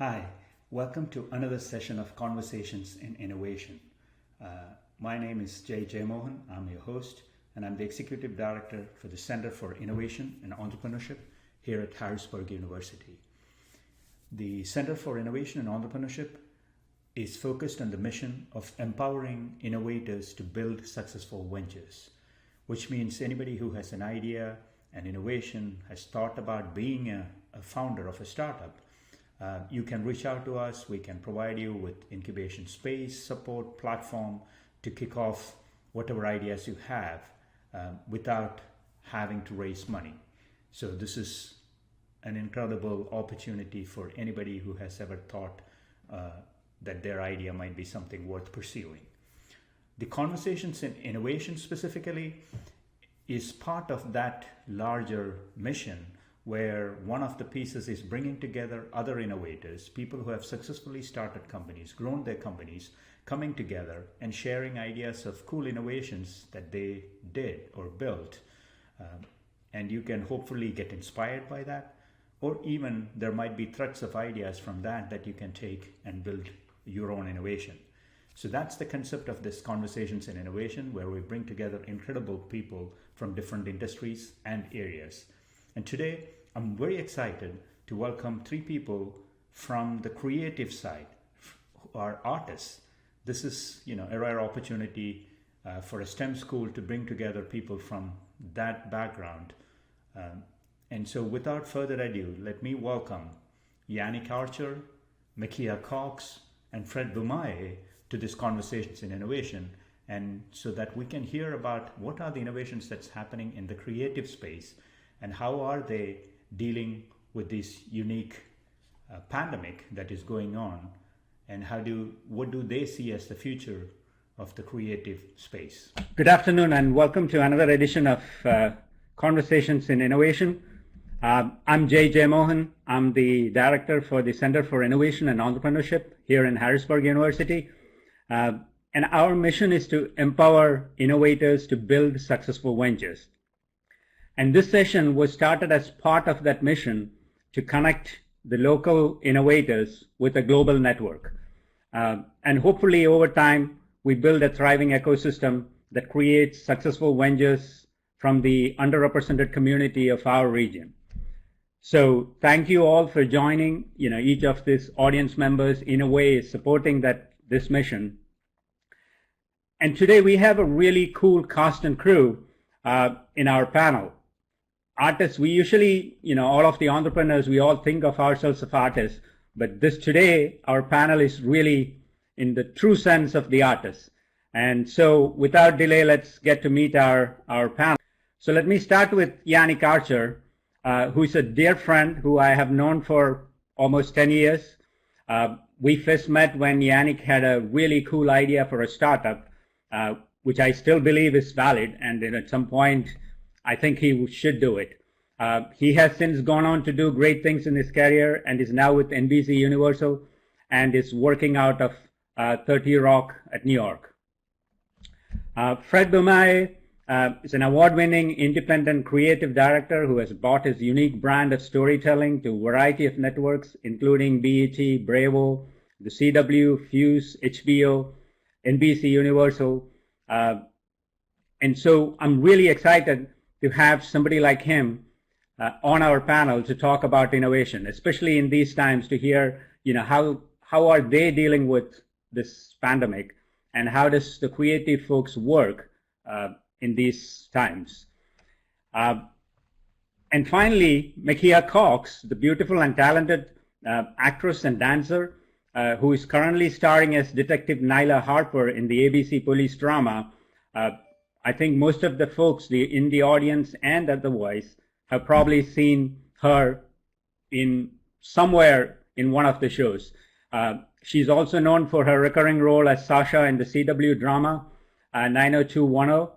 Hi, welcome to another session of Conversations in Innovation. My name is J. Mohan. I'm your host, and I'm the Executive Director for the Center for Innovation and Entrepreneurship here at Harrisburg University. The Center for Innovation and Entrepreneurship is focused on the mission of empowering innovators to build successful ventures, which means anybody who has an idea, an innovation, has thought about being a founder of a startup. You can reach out to us. We can provide you with incubation space, support, platform to kick off whatever ideas you have without having to raise money. So this is an incredible opportunity for anybody who has ever thought that their idea might be something worth pursuing. The Conversations in Innovation specifically is part of that larger mission, where one of the pieces is bringing together other innovators, people who have successfully started companies, grown their companies, coming together and sharing ideas of cool innovations that they did or built. And you can hopefully get inspired by that, or even there might be threads of ideas from that you can take and build your own innovation. So that's the concept of this Conversations in Innovation, where we bring together incredible people from different industries and areas. And today, I'm very excited to welcome three people from the creative side, who are artists. This is, a rare opportunity for a STEM school to bring together people from that background. And so without further ado, let me welcome Yannick Archer, Makia Cox, and Fred Bumaye to this Conversations in Innovation, and so that we can hear about what are the innovations that's happening in the creative space and how are they dealing with this unique pandemic that is going on, and what do they see as the future of the creative space. Good afternoon and welcome to another edition of Conversations in Innovation. I'm J. Mohan. I'm the Director for the Center for Innovation and Entrepreneurship here in Harrisburg University. And our mission is to empower innovators to build successful ventures. And this session was started as part of that mission to connect the local innovators with a global network. And hopefully over time, we build a thriving ecosystem that creates successful ventures from the underrepresented community of our region. So thank you all for joining. Each of these audience members in a way is supporting this mission. And today we have a really cool cast and crew in our panel. Artists, we usually, all of the entrepreneurs, we all think of ourselves as artists, but today, our panel is really in the true sense of the artist. And so without delay, let's get to meet our panel. So let me start with Yannick Archer, who is a dear friend who I have known for almost 10 years. We first met when Yannick had a really cool idea for a startup, which I still believe is valid, and then at some point, I think he should do it. He has since gone on to do great things in his career and is now with NBC Universal and is working out of 30 Rock at New York. Fred Bumaye is an award-winning independent creative director who has brought his unique brand of storytelling to a variety of networks, including BET, Bravo, the CW, Fuse, HBO, NBC Universal. And so I'm really excited to have somebody like him on our panel to talk about innovation, especially in these times, to hear, how are they dealing with this pandemic and how does the creative folks work in these times. And finally, Makia Cox, the beautiful and talented actress and dancer who is currently starring as Detective Nyla Harper in the ABC police drama. I think most of the folks in the audience and otherwise have probably seen her in somewhere in one of the shows. She's also known for her recurring role as Sasha in the CW drama 90210,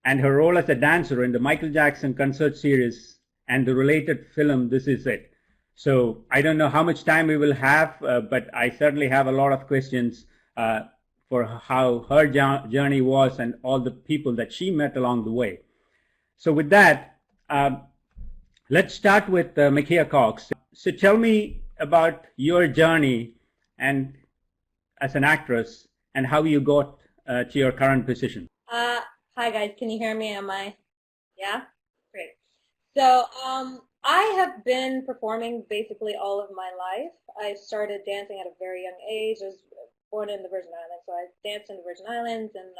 and her role as a dancer in the Michael Jackson concert series and the related film This Is It. So I don't know how much time we will have, but I certainly have a lot of questions for how her journey was and all the people that she met along the way. So with that, let's start with Makia Cox. So tell me, about your journey and as an actress and how you got to your current position. Hi guys, can you hear me? Yeah? Great. So, I have been performing basically all of my life. I started dancing at a very young age. I was born in the Virgin Islands, so I danced in the Virgin Islands, and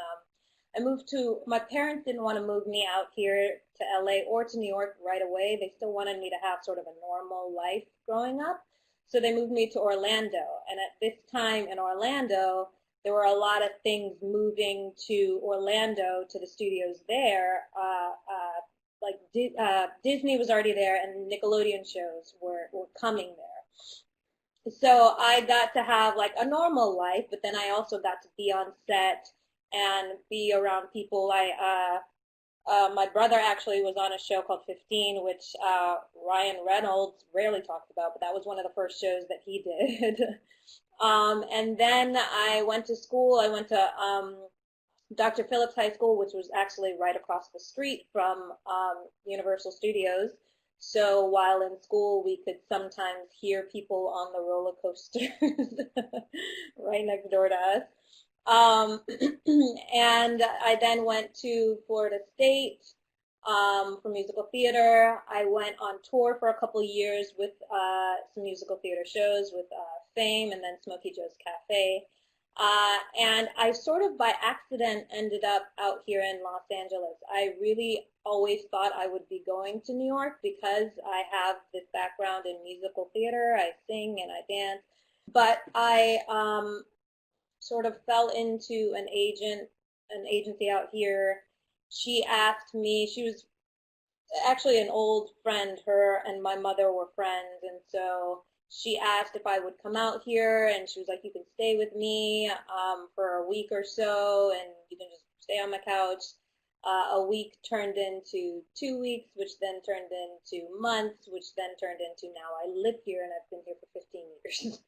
I moved to, my parents didn't want to move me out here to LA or to New York right away. They still wanted me to have sort of a normal life growing up. So they moved me to Orlando. And at this time in Orlando, there were a lot of things moving to Orlando, to the studios there. Like Disney was already there, and Nickelodeon shows were coming there. So I got to have like a normal life, but then I also got to be on set and be around people. My brother actually was on a show called 15, which Ryan Reynolds rarely talked about, but that was one of the first shows that he did. And then I went to school. I went to Dr. Phillips High School, which was actually right across the street from Universal Studios. So while in school, we could sometimes hear people on the roller coasters right next door to us. And I then went to Florida State for musical theater. I went on tour for a couple years with some musical theater shows with Fame and then Smokey Joe's Cafe. And I sort of by accident ended up out here in Los Angeles. I really always thought I would be going to New York because I have this background in musical theater. I sing and I dance. But I sort of fell into an agency out here. She asked me, she was actually an old friend, her and my mother were friends, and so she asked if I would come out here, and she was like, you can stay with me for a week or so, and you can just stay on my couch. A week turned into 2 weeks, which then turned into months, which then turned into now I live here, and I've been here for 15 years.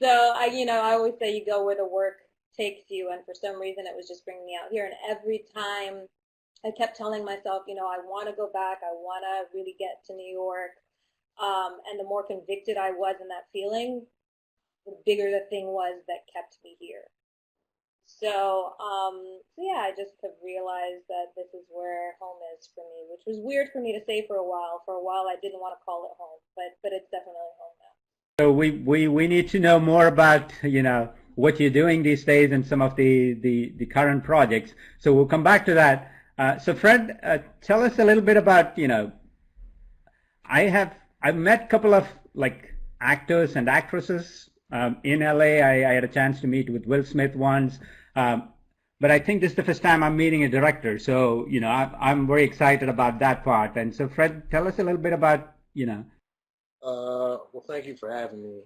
So I always say you go where the work takes you, and for some reason it was just bringing me out here. And every time I kept telling myself, I want to go back. I want to really get to New York. And the more convicted I was in that feeling, the bigger the thing was that kept me here. So yeah, I just have realized that this is where home is for me, which was weird for me to say for a while. For a while, I didn't want to call it home, but it's definitely home now. So we need to know more about what you're doing these days and some of the current projects. So we'll come back to that. So Fred, tell us a little bit about I've met a couple of actors and actresses in LA. I had a chance to meet with Will Smith once, but I think this is the first time I'm meeting a director. So I'm very excited about that part. And so Fred, tell us a little bit about Well, thank you for having me.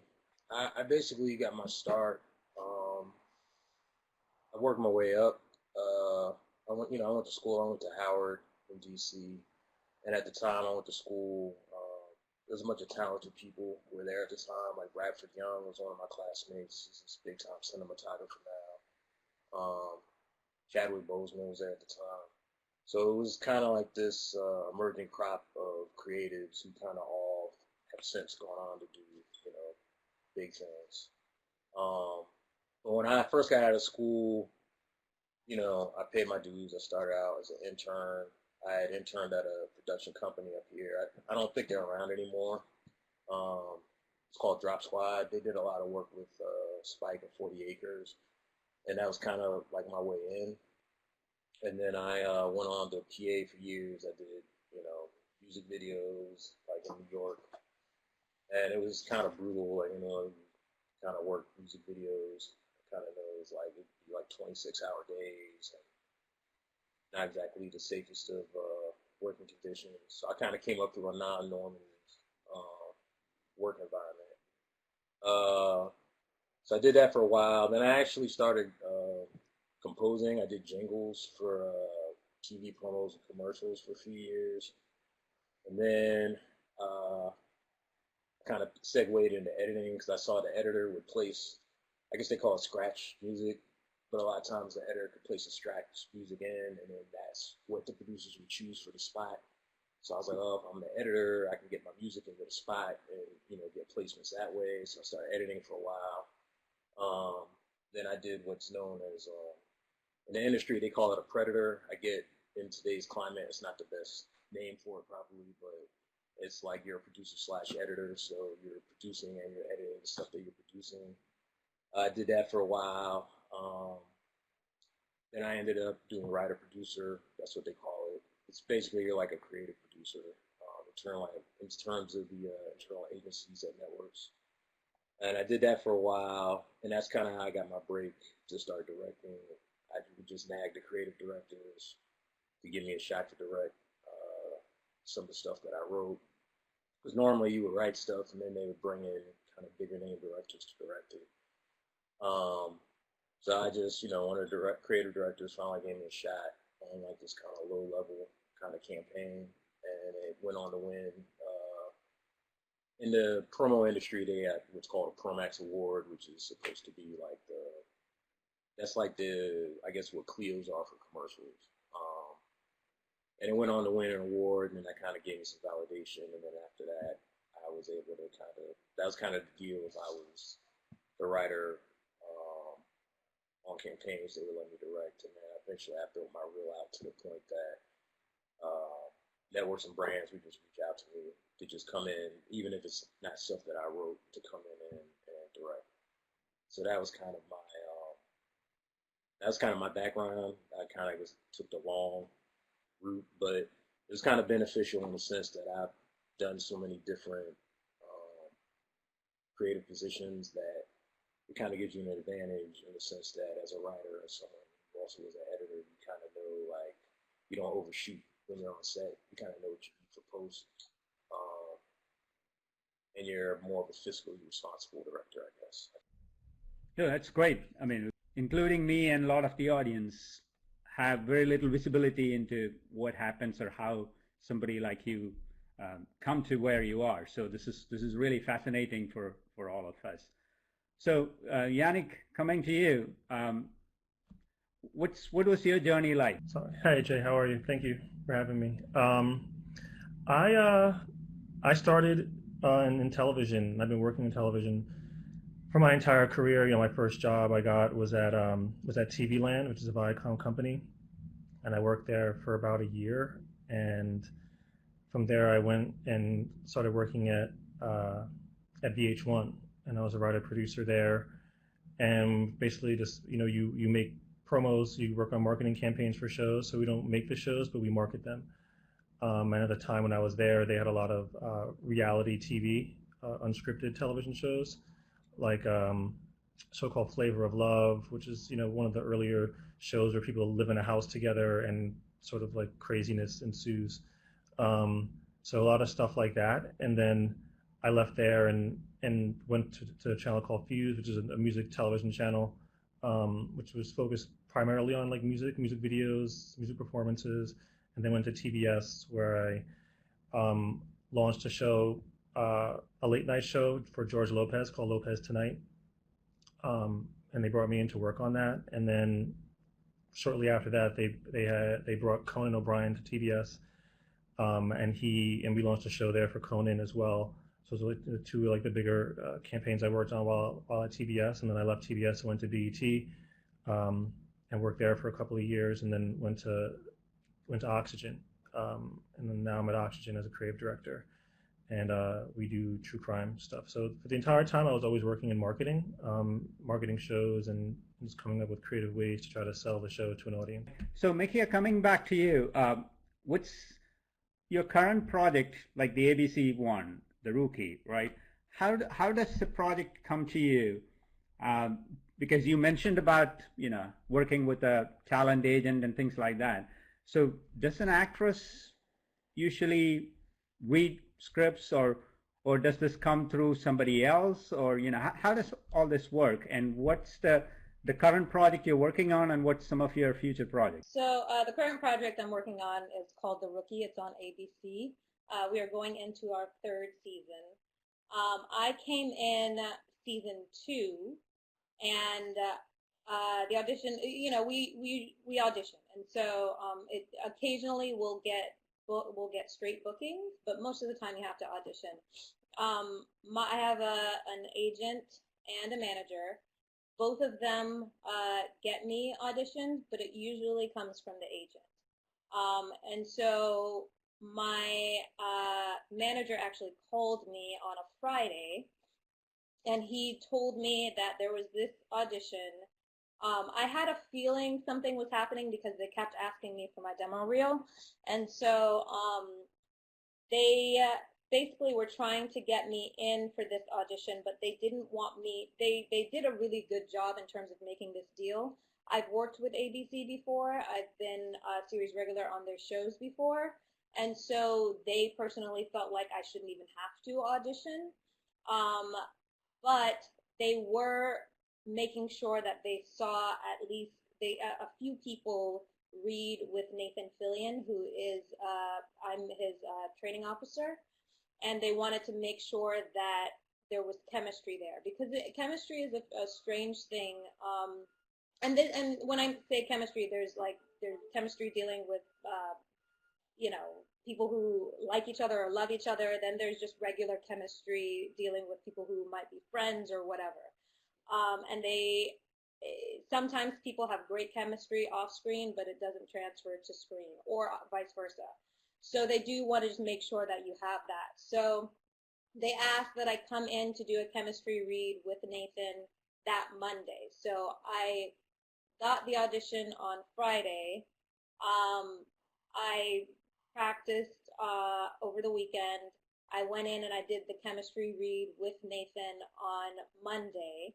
I basically got my start. I worked my way up. I went to school. I went to Howard in DC, and at the time I went to school. There was a bunch of talented people who were there at the time. Like Bradford Young was one of my classmates. He's this big time cinematographer now. Chadwick Boseman was there at the time. So it was kind of like this emerging crop of creatives who kind of all have since gone on to do, big things. But when I first got out of school, I paid my dues. I started out as an intern. I had interned at a production company up here. I don't think they're around anymore. It's called Drop Squad. They did a lot of work with Spike and 40 Acres, and that was kind of like my way in. And then I went on to PA for years. I did, music videos like in New York, and it was kind of brutal. You kind of work music videos. Kind of know it's like it'd be like 26-hour days. And not exactly the safest of working conditions. So I kind of came up through a non-normative work environment. So I did that for a while. Then I actually started composing. I did jingles for TV promos and commercials for a few years. And then kind of segued into editing because I saw the editor would place, I guess they call it scratch music, but a lot of times the editor could place a scratch music in, and then that's what the producers would choose for the spot. So I was like, oh, if I'm the editor, I can get my music into the spot and, get placements that way. So I started editing for a while. Then I did what's known as, in the industry, they call it a predator. I get in today's climate, it's not the best name for it probably, but it's like you're a producer slash editor. So you're producing and you're editing the stuff that you're producing. I did that for a while. Then I ended up doing writer producer. That's what they call it. It's basically you're like a creative producer in terms of the internal agencies at networks. And I did that for a while, and that's kind of how I got my break to start directing. I would just nag the creative directors to give me a shot to direct some of the stuff that I wrote. Because normally you would write stuff, and then they would bring in kind of bigger name directors to direct it. So I just, one of the creative directors finally gave me a shot on like this kind of low level kind of campaign, and it went on to win. In the promo industry, they have what's called a Promax Award, which is supposed to be like I guess what Clios are for commercials. And it went on to win an award, and then that kind of gave me some validation. And then after that, I was able to that was kind of the deal. If I was the writer on campaigns, they would let me direct. And then eventually I built my reel out to the point that networks and brands would just reach out to me to just come in, even if it's not stuff that I wrote, to come in and direct. So that was kind of my background. I kind of took the long route, but it was kind of beneficial in the sense that I've done so many different creative positions that it kind of gives you an advantage in the sense that as a writer and someone who also is an editor, you kind of know, like, you don't overshoot when you're on set. You kind of know what you need for post. And you're more of a fiscally responsible director, I guess. Yeah, that's great. I mean, including me and a lot of the audience have very little visibility into what happens or how somebody like you come to where you are. So this is really fascinating for all of us. So Yannick, coming to you, what was your journey like? Sorry. Hey Jay, how are you? Thank you for having me. I started in television. I've been working in television for my entire career. My first job I got was at TV Land, which is a Viacom company, and I worked there for about a year. And from there, I went and started working at VH1, and I was a writer producer there. And basically, just you make promos, you work on marketing campaigns for shows. So we don't make the shows, but we market them. And at the time when I was there, they had a lot of reality TV, unscripted television shows, like so-called Flavor of Love, which is one of the earlier shows where people live in a house together and sort of like craziness ensues. So a lot of stuff like that. And then I left there and went to a channel called Fuse, which is a music television channel, which was focused primarily on like music videos, music performances. And then went to TBS, where I launched a show, a late night show for George Lopez called Lopez Tonight. And they brought me in to work on that. And then shortly after that, they brought Conan O'Brien to TBS, and we launched a show there for Conan as well. So it was like the two the bigger campaigns I worked on while at TBS. And then I left TBS and went to BET, and worked there for a couple of years, and then went to Oxygen, and then now I'm at Oxygen as a creative director, and we do true crime stuff. So for the entire time, I was always working in marketing shows and just coming up with creative ways to try to sell the show to an audience. So Mickey, coming back to you, what's your current project, like the ABC one, The Rookie, right? How does the project come to you? Because you mentioned about working with a talent agent and things like that. So does an actress usually read scripts, or does this come through somebody else, or how does all this work? And what's the current project you're working on, and what's some of your future projects? So the current project I'm working on is called The Rookie. It's on ABC. We are going into our third season. I came in season 2, and the audition, we audition, and so it occasionally we'll get will get straight bookings, but most of the time you have to audition. I have an agent and a manager. Both of them get me auditions, but it usually comes from the agent. And so my manager actually called me on a Friday, and he told me that there was this audition. I had a feeling something was happening because they kept asking me for my demo reel, and so they basically were trying to get me in for this audition, but they didn't want me. They did a really good job in terms of making this deal. I've worked with ABC before. I've been a series regular on their shows before, and so they personally felt like I shouldn't even have to audition. But they were making sure that they saw at least a few people read with Nathan Fillion, who is I'm his training officer, and they wanted to make sure that there was chemistry there, because chemistry is a strange thing. And when I say chemistry, there's chemistry dealing with people who like each other or love each other. Then there's just regular chemistry dealing with people who might be friends or whatever. And sometimes people have great chemistry off screen, but it doesn't transfer to screen, or vice versa. So they do want to just make sure that you have that. So they asked that I come in to do a chemistry read with Nathan that Monday. So I got the audition on Friday. I practiced over the weekend. I went in and I did the chemistry read with Nathan on Monday,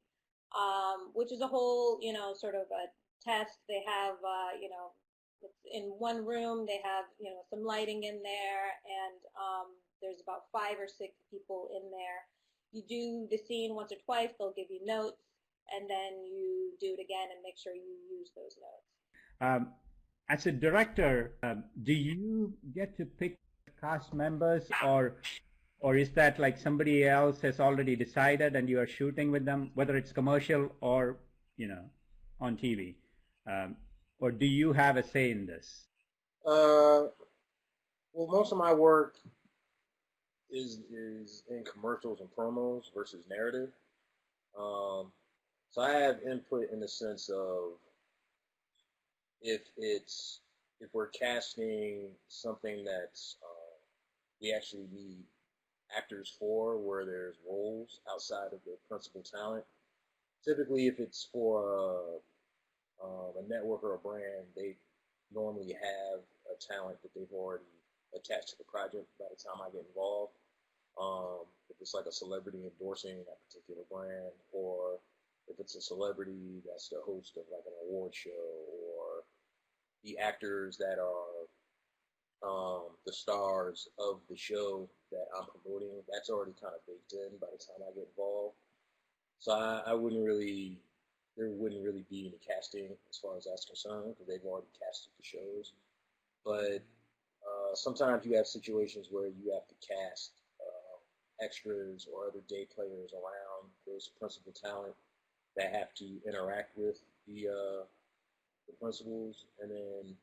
which is a whole, sort of a test. They have, it's in one room. They have, some lighting in there, and there's about 5 or 6 people in there. You do the scene once or twice. They'll give you notes, and then you do it again and make sure you use those notes. As a director, do you get to pick cast members, or is that like somebody else has already decided and you are shooting with them, whether it's commercial or on TV, or do you have a say in this? Well, most of my work is in commercials and promos versus narrative. So I have input in the sense of if we're casting something that's we actually need actors for, where there's roles outside of the principal talent. Typically, if it's for a network or a brand, they normally have a talent that they've already attached to the project by the time I get involved. If it's like a celebrity endorsing that particular brand, or if it's a celebrity that's the host of like an award show, or the actors that are the stars of the show that I'm promoting, that's already kind of baked in by the time I get involved. So there wouldn't really be any casting as far as that's concerned, because they've already casted the shows. But sometimes you have situations where you have to cast extras or other day players around those principal talent that have to interact with the principals, and then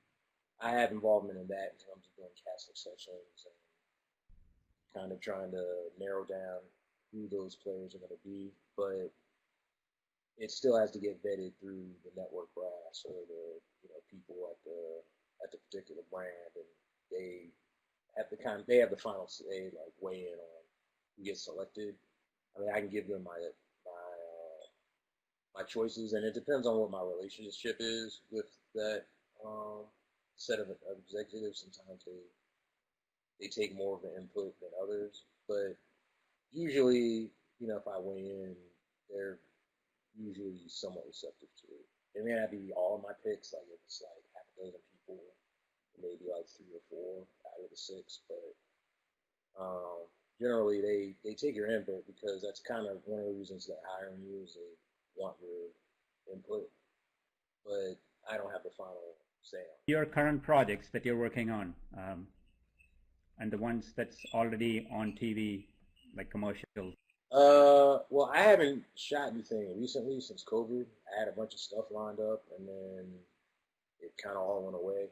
I have involvement in that in terms of doing casting sessions and kind of trying to narrow down who those players are going to be. But it still has to get vetted through the network brass or the people at the particular brand, and they have the final say, like weigh in on who gets selected. I mean, I can give them my choices, and it depends on what my relationship is with that set of executives. Sometimes they take more of an input than others, but usually, if I weigh in, they're usually somewhat receptive to it. It may not be all of my picks, like if it's like half a dozen people, maybe like 3 or 4 out of the 6, but generally they take your input, because that's kind of one of the reasons they're hiring you, is they want your input, but I don't have the final say on it. Your current projects that you're working on, and the ones that's already on TV, like commercials. Well, I haven't shot anything recently since COVID. I had a bunch of stuff lined up, and then it kind of all went away.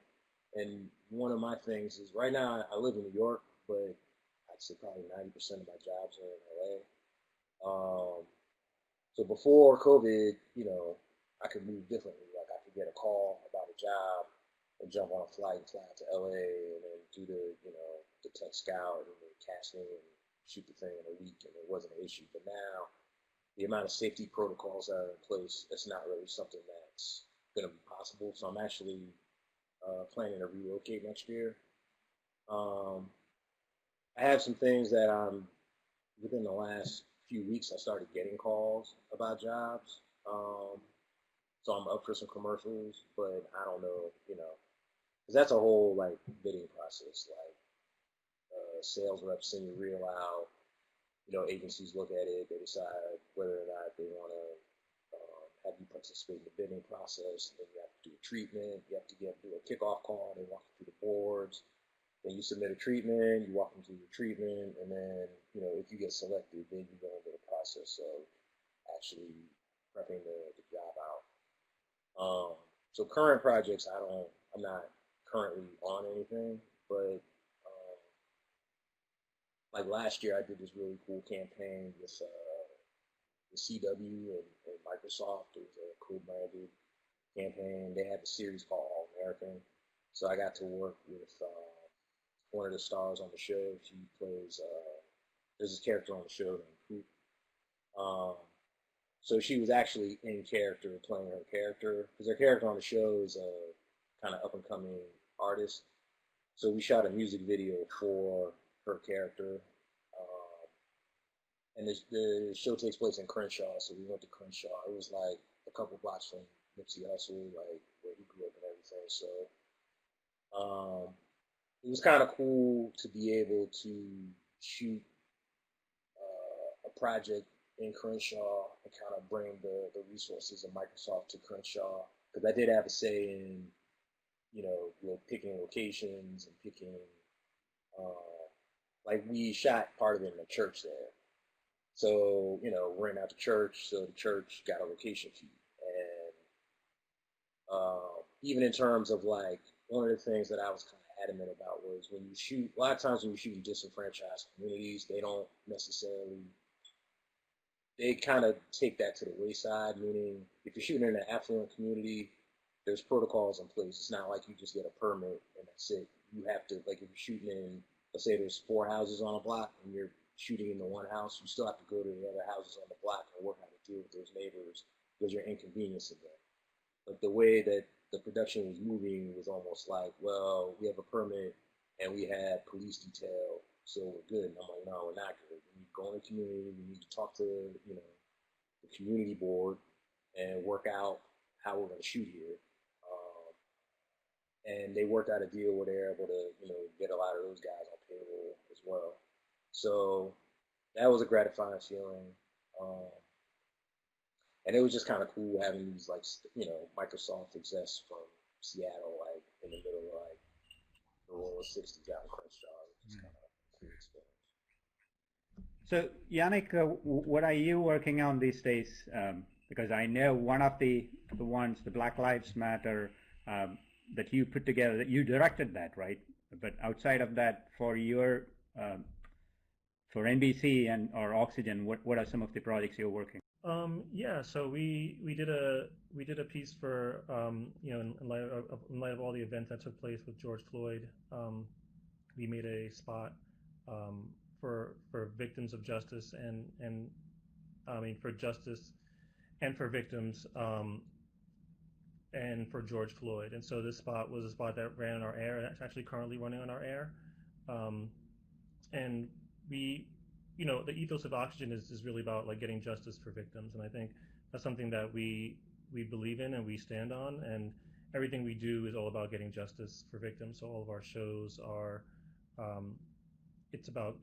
And one of my things is right now I live in New York, but I'd say probably 90% of my jobs are in LA. So before COVID, I could move differently. Like I could get a call about a job and jump on a flight and fly out to LA and then do the tech scout and the casting and shoot the thing in a week, and it wasn't an issue. But now the amount of safety protocols that are in place, it's not really something that's going to be possible. So I'm actually planning to relocate next year. Um, I have some things that within the last few weeks, I started getting calls about jobs. So I'm up for some commercials, but I don't know, because that's a whole like bidding process. Like sales reps send your reel out, agencies look at it, they decide whether or not they want to have you participate in the bidding process. Then you have to do a treatment. You have to do a kickoff call. They walk you through the boards. Then you submit a treatment. You walk them through your treatment, and then if you get selected, then you go into the process of actually prepping the job out. So current projects, I'm not currently on anything, but like last year, I did this really cool campaign with CW and Microsoft. It was a co-branded campaign. They had a series called All American, so I got to work with one of the stars on the show. She plays there's this character on the show named Coop. So she was actually in character playing her character because her character on the show is a kind of up and coming artist. So we shot a music video for her character. And the show takes place in Crenshaw, so we went to Crenshaw. It was like a couple blocks from Nipsey Hussle, like where he grew up and everything. So it was kind of cool to be able to shoot a project in Crenshaw and kind of bring the resources of Microsoft to Crenshaw, because I did have a say in, picking locations and picking, like we shot part of it in a church there. So, we're out the church, so the church got a location fee. And even in terms of like, one of the things that I was kind of adamant about was when you shoot, a lot of times when you shoot in disenfranchised communities, they don't necessarily, they kind of take that to the wayside, meaning if you're shooting in an affluent community, there's protocols in place. It's not like you just get a permit and that's it. You have to, like if you're shooting in, let's say there's 4 houses on a block and you're shooting in the one house, you still have to go to the other houses on the block and work out to deal with those neighbors because you're inconveniencing them. But the way that the production was moving was almost like, well, we have a permit and we have police detail, so we're good. And I'm like, no, we're not good. We need to go in the community. We need to talk to, the community board and work out how we're going to shoot here. And they worked out a deal where they're able to, get a lot of those guys on payroll as well. So that was a gratifying feeling. And it was just kind of cool having these, like, Microsoft execs from Seattle, like, in the middle of, like, the rural 60s out in Crenshaw. It was kind of a cool experience. So, Yannick, what are you working on these days? Because I know one of the ones, the Black Lives Matter, that you put together, that you directed that, right? But outside of that, for your for NBC and or Oxygen, what are some of the projects you're working? Yeah, so we did a piece for in light of all the events that took place with George Floyd. We made a spot for victims of justice and I mean for justice and for victims and for George Floyd. And so this spot was a spot that ran on our air. It's actually currently running on our air. And we, the ethos of Oxygen is really about like getting justice for victims. And I think that's something that we believe in and we stand on. And everything we do is all about getting justice for victims. So all of our shows are, it's about,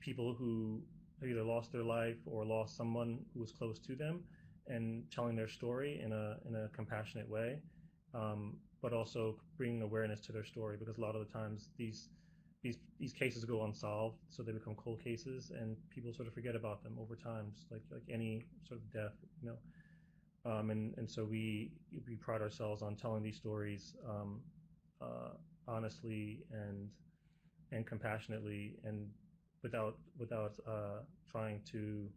people who either lost their life or lost someone who was close to them, and telling their story in a compassionate way, but also bringing awareness to their story, because a lot of the times these cases go unsolved, so they become cold cases, and people sort of forget about them over time, just like any sort of death, and so we pride ourselves on telling these stories honestly and compassionately, and without trying to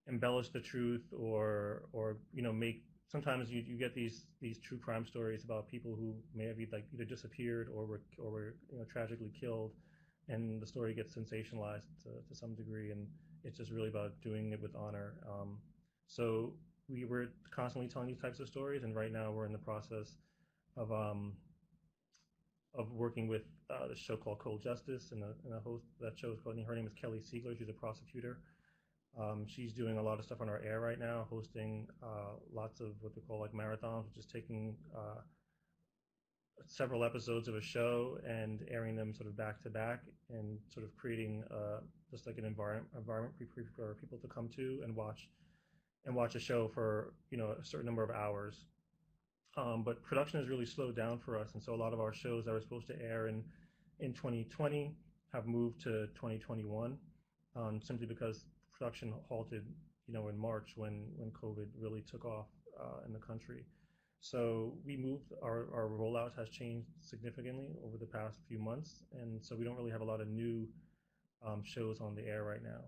embellish the truth or make. Sometimes you get these true crime stories about people who may have either disappeared or were tragically killed, and the story gets sensationalized to some degree, and it's just really about doing it with honor. So we were constantly telling these types of stories, and right now we're in the process of working with the show called Cold Justice, and the host of that show is called, her name is Kelly Siegler. She's a prosecutor. She's doing a lot of stuff on our air right now, hosting lots of what they call like marathons, which is taking several episodes of a show and airing them sort of back to back, and sort of creating just like an environment for people to come to and watch a show for a certain number of hours. But production has really slowed down for us, and so a lot of our shows that were supposed to air in 2020 have moved to 2021, simply because production halted, in March when COVID really took off in the country. So we moved, our rollout has changed significantly over the past few months, and so we don't really have a lot of new shows on the air right now.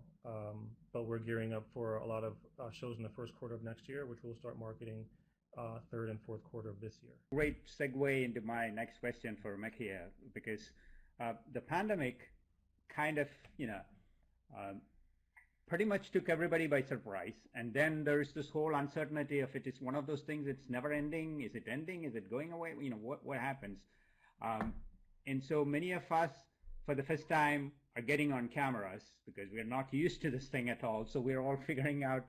But we're gearing up for a lot of shows in the first quarter of next year, which we'll start marketing third and fourth quarter of this year. Great segue into my next question for Mekia, because the pandemic kind of, pretty much took everybody by surprise. And then there's this whole uncertainty of it is one of those things, it's never ending. Is it ending? Is it going away? What happens? And so many of us, for the first time, are getting on cameras because we're not used to this thing at all. So we're all figuring out,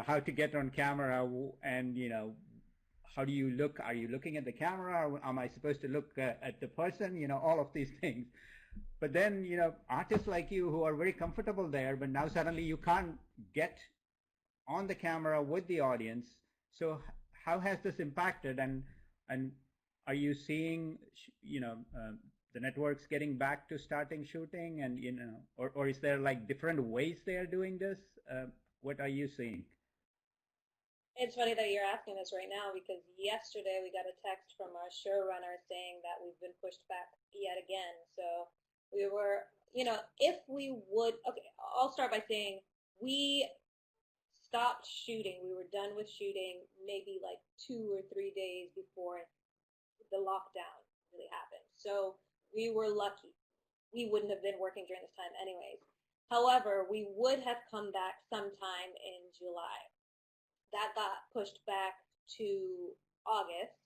how to get on camera, and, how do you look? Are you looking at the camera? Or am I supposed to look at the person? All of these things. But then, artists like you who are very comfortable there, but now suddenly you can't get on the camera with the audience. So how has this impacted? And are you seeing, the networks getting back to starting shooting, and or is there like different ways they are doing this? What are you seeing? It's funny that you're asking this right now, because yesterday we got a text from our showrunner saying that we've been pushed back yet again. So we were, if we would, okay, I'll start by saying we stopped shooting. We were done with shooting maybe like 2 or 3 days before the lockdown really happened. So we were lucky. We wouldn't have been working during this time anyways. However, we would have come back sometime in July. That got pushed back to August.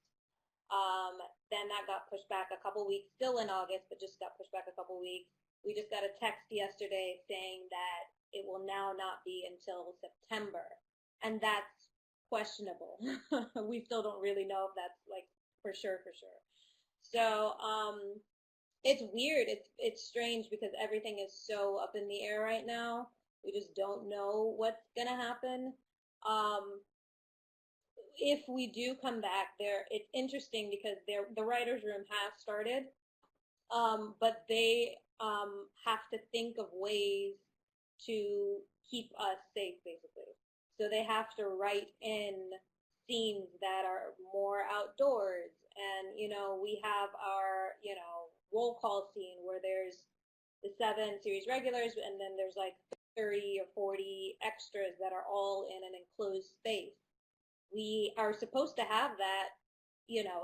Then that got pushed back a couple weeks, still in August, but just got pushed back a couple weeks. We just got a text yesterday saying that it will now not be until September. And that's questionable. We still don't really know if that's like for sure. So it's weird. It's strange because everything is so up in the air right now. We just don't know what's going to happen. If we do come back there, it's interesting because the writer's room has started, but they have to think of ways to keep us safe, basically. So they have to write in scenes that are more outdoors, and we have our roll call scene where there's the 7 series regulars, and then there's like 30 or 40 extras that are all in an enclosed space. We are supposed to have that,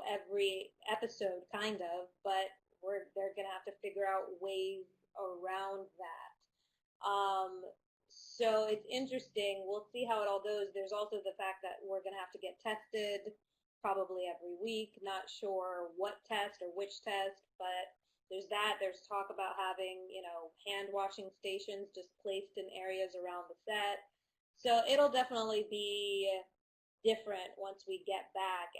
every episode kind of, but they're going to have to figure out ways around that. So it's interesting. We'll see how it all goes. There's also the fact that we're going to have to get tested probably every week. Not sure what test or which test, but there's that. There's talk about having, hand washing stations just placed in areas around the set. So it'll definitely be different once we get back,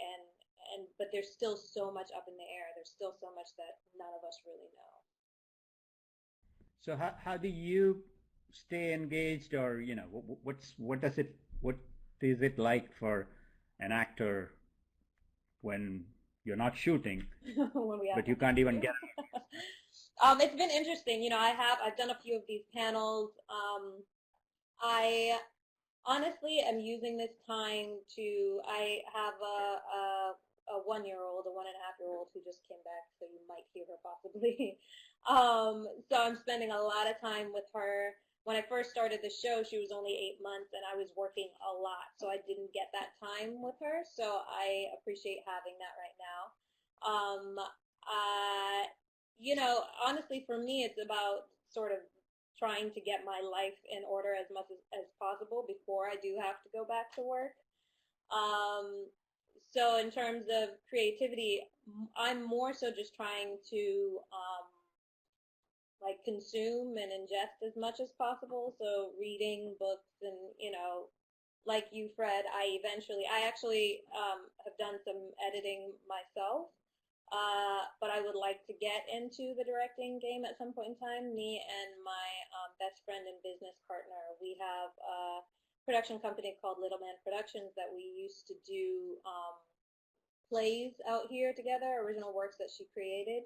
but there's still so much up in the air. There's still so much that none of us really know. So how do you stay engaged, or what is it like for an actor when you're not shooting, but you can't even get it? It's been interesting. I've done a few of these panels. I honestly am using this time I have a a 1-year-old, a 1.5-year-old who just came back, so you might hear her possibly. So I'm spending a lot of time with her. When I first started the show, she was only 8 months, and I was working a lot, so I didn't get that time with her. So I appreciate having that right now. Honestly, for me, it's about sort of trying to get my life in order as much as possible before I do have to go back to work. So in terms of creativity, I'm more so just trying to like consume and ingest as much as possible. So reading books and, like you, Fred, I actually have done some editing myself. But I would like to get into the directing game at some point in time. Me and my best friend and business partner, we have a production company called Little Man Productions that we used to do plays out here together, original works that she created.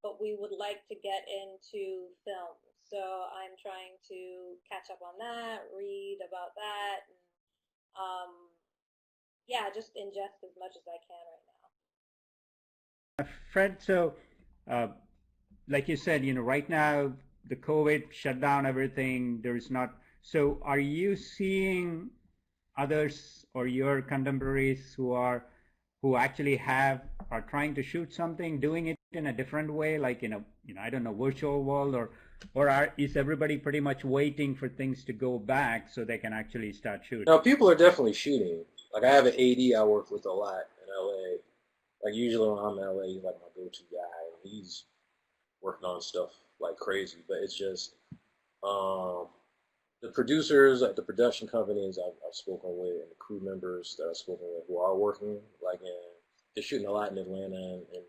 But we would like to get into film. So I'm trying to catch up on that, read about that, and just ingest as much as I can right now. Fred, so like you said, right now the COVID shut down everything. There's not. So are you seeing others or your contemporaries who actually are trying to shoot something, doing it in a different way, like I don't know, virtual world, or is everybody pretty much waiting for things to go back so they can actually start shooting? Now, people are definitely shooting. Like, I have an AD I work with a lot in LA. Like, usually when I'm in LA, he's like my go-to guy, and he's working on stuff like crazy. But it's just the producers at the production companies I've spoken with, and the crew members that I've spoken with who are working, they're shooting a lot in Atlanta and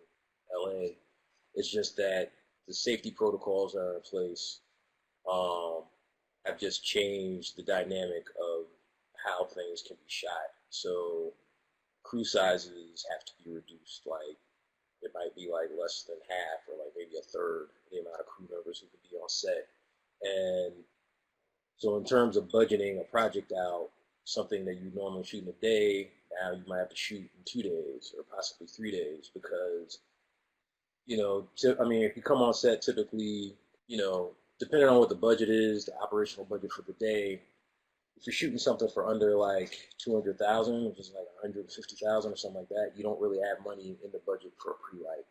LA. It's just that the safety protocols that are in place have just changed the dynamic of how things can be shot. So crew sizes have to be reduced. Like, it might be like less than half or like maybe a third the amount of crew members who could be on set. And so in terms of budgeting a project out, something that you normally shoot in a day, now you might have to shoot in 2 days or possibly 3 days because, if you come on set typically, depending on what the budget is, the operational budget for the day, if you're shooting something for under like 200,000, which is like 150,000 or something like that, you don't really have money in the budget for a pre-light.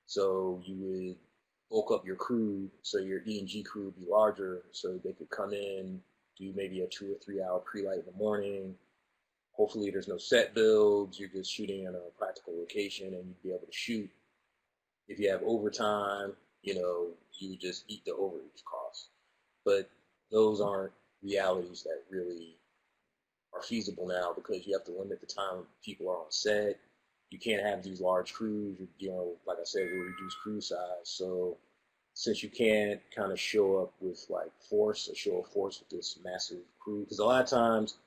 So you would bulk up your crew, so your E&G crew would be larger, so they could come in, do maybe a 2 or 3 hour pre-light in the morning. Hopefully there's no set builds, you're just shooting in a practical location, and you'd be able to shoot. If you have overtime, you would just eat the overage costs. But those aren't realities that really are feasible now because you have to limit the time people are on set. You can't have these large crews. You're dealing with, like I said, with reduced crew size. So since you can't kind of show up with like show of force with this massive crew, because a lot of times,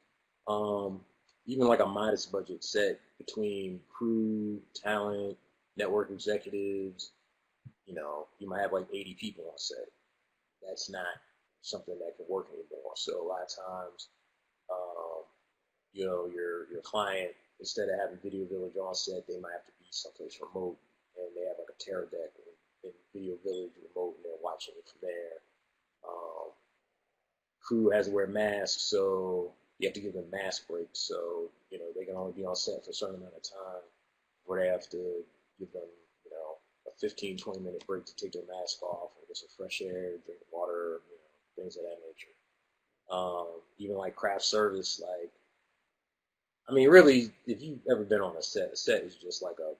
even like a modest budget set between crew, talent, network executives, you might have like 80 people on set. That's not something that can work anymore. So a lot of times, your client, instead of having Video Village on set, they might have to be someplace remote, and they have like a Terra deck in Video Village remote, and they're watching it from there. Crew has to wear masks, so you have to give them mask breaks. So they can only be on set for a certain amount of time, where they have to give them a 15-20 minute break to take their mask off and get some fresh air, drink water, things of that nature. Even like craft service, really, if you've ever been on a set is just like a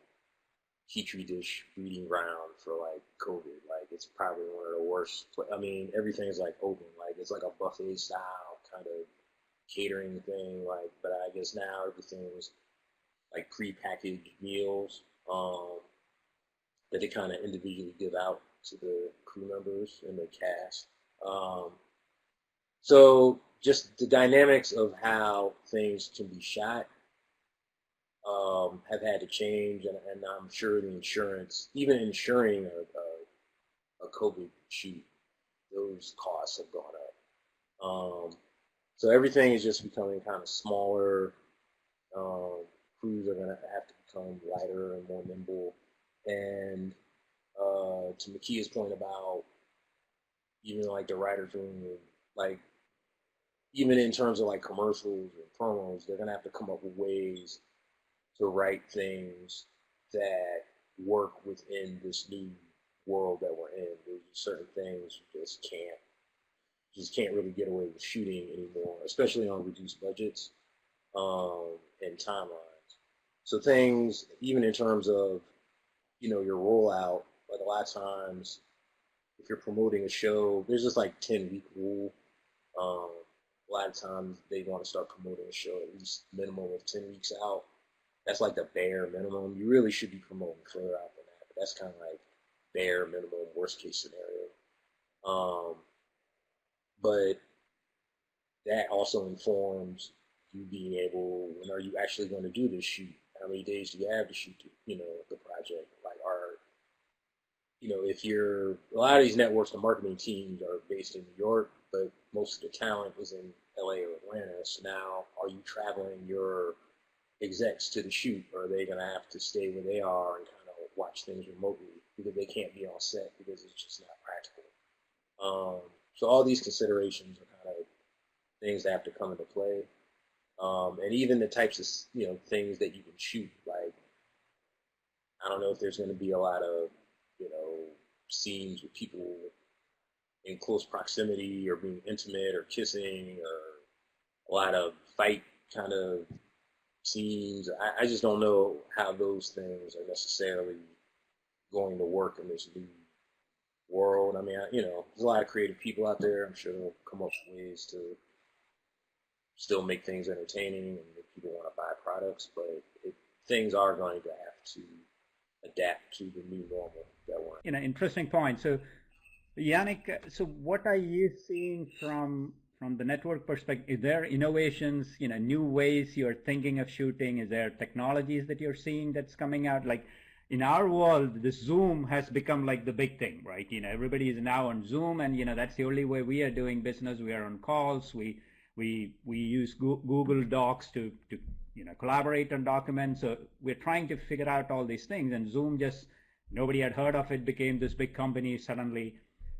petri dish breeding ground for like COVID. Like, it's probably one of the worst. Everything's like open, like it's like a buffet style kind of catering thing. Like, but I guess now everything's like pre-packaged meals that they kind of individually give out to the crew members and the cast. So just the dynamics of how things can be shot have had to change, and I'm sure the insurance, even insuring a COVID shoot, those costs have gone up. So everything is just becoming kind of smaller. Crews are going to have to become lighter and more nimble. And to Makia's point about even like the writer's room, like even in terms of like commercials and promos, they're gonna have to come up with ways to write things that work within this new world that we're in. There's certain things you just can't really get away with shooting anymore, especially on reduced budgets and timelines. So things, even in terms of your rollout, like a lot of times, if you're promoting a show, there's just like 10-week rule. A lot of times they want to start promoting a show at least minimum of 10 weeks out. That's like the bare minimum. You really should be promoting further out than that, but that's kind of like bare minimum, worst case scenario. But that also informs you being able, when are you actually going to do this shoot? How many days do you have to shoot, the project? Like, if you're, a lot of these networks, the marketing teams are based in New York, but most of the talent is in LA or Atlanta. So now, are you traveling your execs to the shoot, or are they going to have to stay where they are and kind of watch things remotely because they can't be on set because it's just not practical? So all these considerations are kind of things that have to come into play. And even the types of, things that you can shoot, like, I don't know if there's going to be a lot of, scenes with people in close proximity or being intimate or kissing or a lot of fight kind of scenes. I just don't know how those things are necessarily going to work in this new world. I mean, there's a lot of creative people out there. I'm sure they'll come up with ways to still make things entertaining and make people want to buy products, but things are going to have to adapt to the new normal that we're in. Interesting point. So, Yannick, so what are you seeing from the network perspective? Is there innovations, new ways you're thinking of shooting? Is there technologies that you're seeing that's coming out? Like in our world, the Zoom has become like the big thing, right? Everybody is now on Zoom, and that's the only way we are doing business. We are on calls. We use Google Docs to collaborate on documents. So we're trying to figure out all these things, and Zoom just, nobody had heard of it, became this big company suddenly.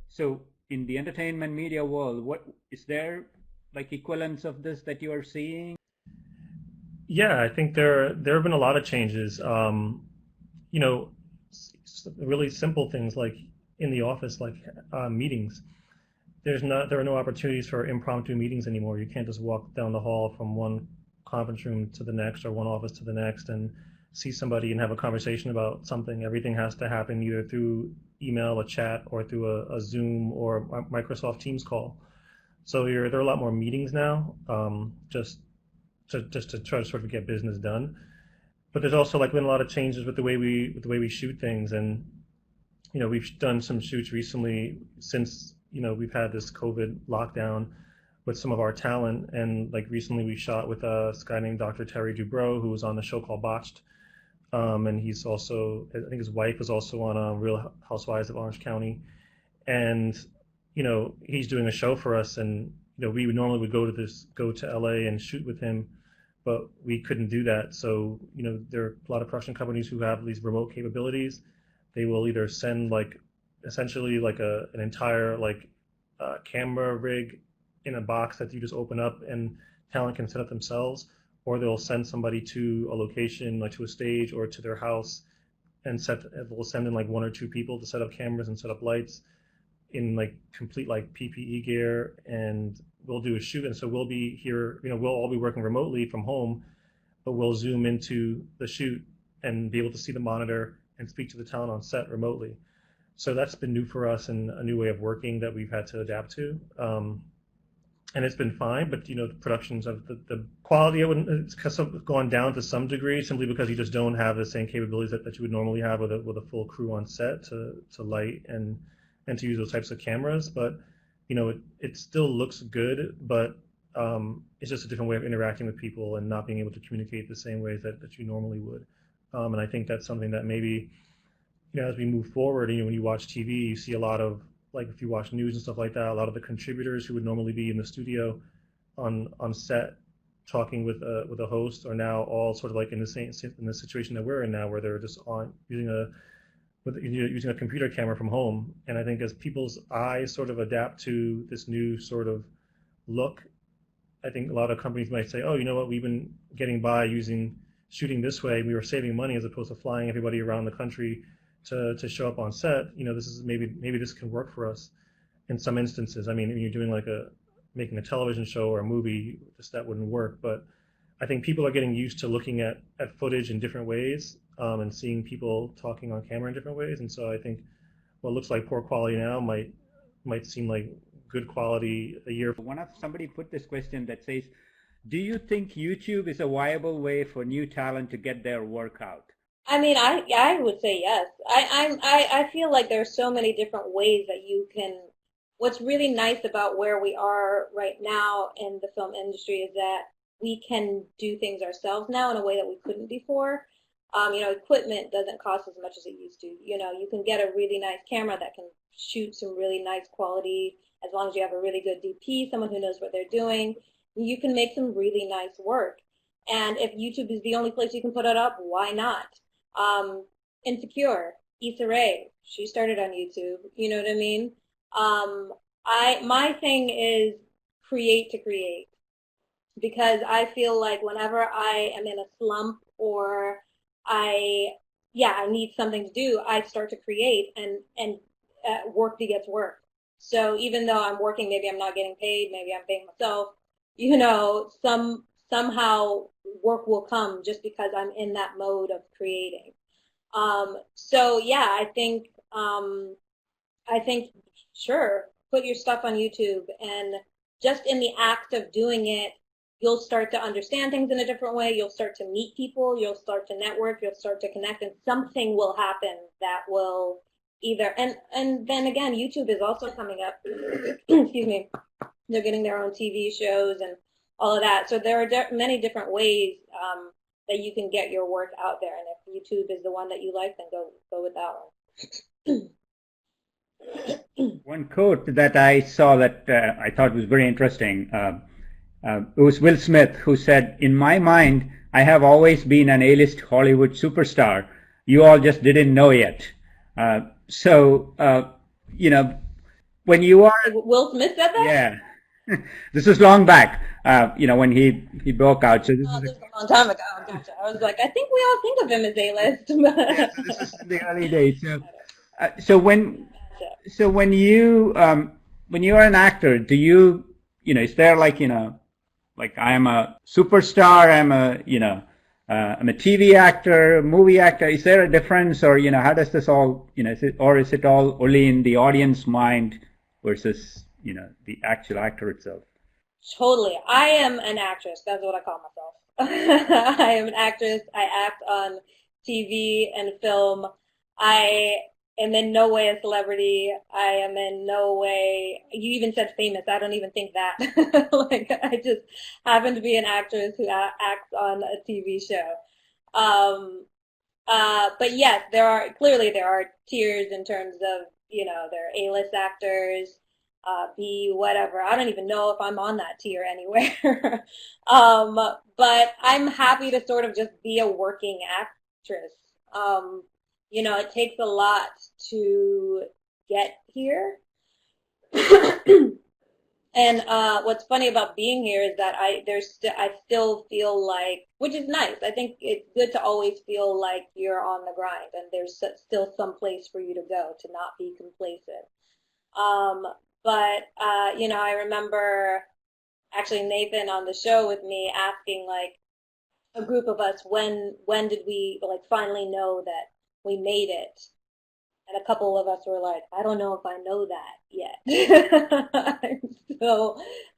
So in the entertainment media world, what is there like equivalents of this that you are seeing? Yeah, I think there have been a lot of changes. Really simple things like in the office, like meetings. There are no opportunities for impromptu meetings anymore. You can't just walk down the hall from one conference room to the next or one office to the next and see somebody and have a conversation about something. Everything has to happen either through email, a chat, or through a Zoom or a Microsoft Teams call. So there are a lot more meetings now, just to try to sort of get business done. But there's also been a lot of changes with the way we shoot things, and we've done some shoots recently since we've had this COVID lockdown with some of our talent, and recently we shot with this guy named Dr. Terry Dubrow, who was on the show called Botched, and he's also, I think his wife was also on Real Housewives of Orange County, and he's doing a show for us, and we would normally go to LA and shoot with him, but we couldn't do that. So there are a lot of production companies who have these remote capabilities. They will either send essentially an entire camera rig in a box that you just open up and talent can set up themselves, or they'll send somebody to a location, to a stage or to their house, and they'll send in one or two people to set up cameras and set up lights in complete PPE gear, and we'll do a shoot. And so we'll be here, we'll all be working remotely from home, but we'll zoom into the shoot and be able to see the monitor and speak to the talent on set remotely. So that's been new for us and a new way of working that we've had to adapt to. And it's been fine, but the productions of the quality of it's gone down to some degree, simply because you just don't have the same capabilities that you would normally have with a full crew on set to light and to use those types of cameras. But it still looks good, but it's just a different way of interacting with people and not being able to communicate the same ways that you normally would. And I think that's something that maybe as we move forward, when you watch TV, you see a lot of, if you watch news and stuff like that, a lot of the contributors who would normally be in the studio on set talking with a host are now all sort of like in the situation that we're in now, where they're just using a computer camera from home. And I think as people's eyes sort of adapt to this new sort of look, I think a lot of companies might say, oh, you know what, we've been getting by shooting this way. We were saving money as opposed to flying everybody around the country to show up on set. This is maybe this can work for us in some instances. I mean, when you're doing making a television show or a movie, just that wouldn't work. But I think people are getting used to looking at footage in different ways, and seeing people talking on camera in different ways. And so I think what looks like poor quality now might seem like good quality a year. Somebody put this question that says, do you think YouTube is a viable way for new talent to get their work out? I mean, I would say yes. I feel like there are so many different ways that you can. What's really nice about where we are right now in the film industry is that we can do things ourselves now in a way that we couldn't before. Equipment doesn't cost as much as it used to. You can get a really nice camera that can shoot some really nice quality as long as you have a really good DP, someone who knows what they're doing. You can make some really nice work. And if YouTube is the only place you can put it up, why not? Insecure, Issa Rae, she started on YouTube. You know what I mean? My thing is create to create, because I feel like whenever I am in a slump or I need something to do, I start to create and work begets work. So even though I'm working, maybe I'm not getting paid, maybe I'm paying myself, somehow work will come just because I'm in that mode of creating. I think sure, put your stuff on YouTube, and just in the act of doing it, you'll start to understand things in a different way. You'll start to meet people. You'll start to network. You'll start to connect, and something will happen that will either. And then again, YouTube is also coming up. Excuse me. They're getting their own TV shows and all of that. So there are many different ways that you can get your work out there. And if YouTube is the one that you like, then go with that one. One quote that I saw that I thought was very interesting. It was Will Smith who said, "In my mind, I have always been an A-list Hollywood superstar. You all just didn't know yet." When you are... Will Smith said that? Yeah. This was long back, when he broke out. So this is a long time ago. Gotcha. I was like, I think we all think of him as A-list. Yeah, so this is in the early days. So when you are an actor, do you, is there like I am a superstar, I'm a TV actor, movie actor. Is there a difference, or how does this all, is it all only in the audience mind versus the actual actor itself? Totally. I am an actress. That's what I call myself. I am an actress. I act on TV and film. I am in no way a celebrity. I am in no way, you even said famous. I don't even think that. I just happen to be an actress who acts on a TV show. But yes, there are tiers in terms of, there are A-list actors, B, whatever. I don't even know if I'm on that tier anywhere. But I'm happy to sort of just be a working actress. It takes a lot to get here. And what's funny about being here is that I still feel like, which is nice. I think it's good to always feel like you're on the grind and there's still some place for you to go, to not be complacent. But I remember actually Nathan on the show with me asking like a group of us, when did we finally know that we made it? And a couple of us were like, I don't know if I know that yet.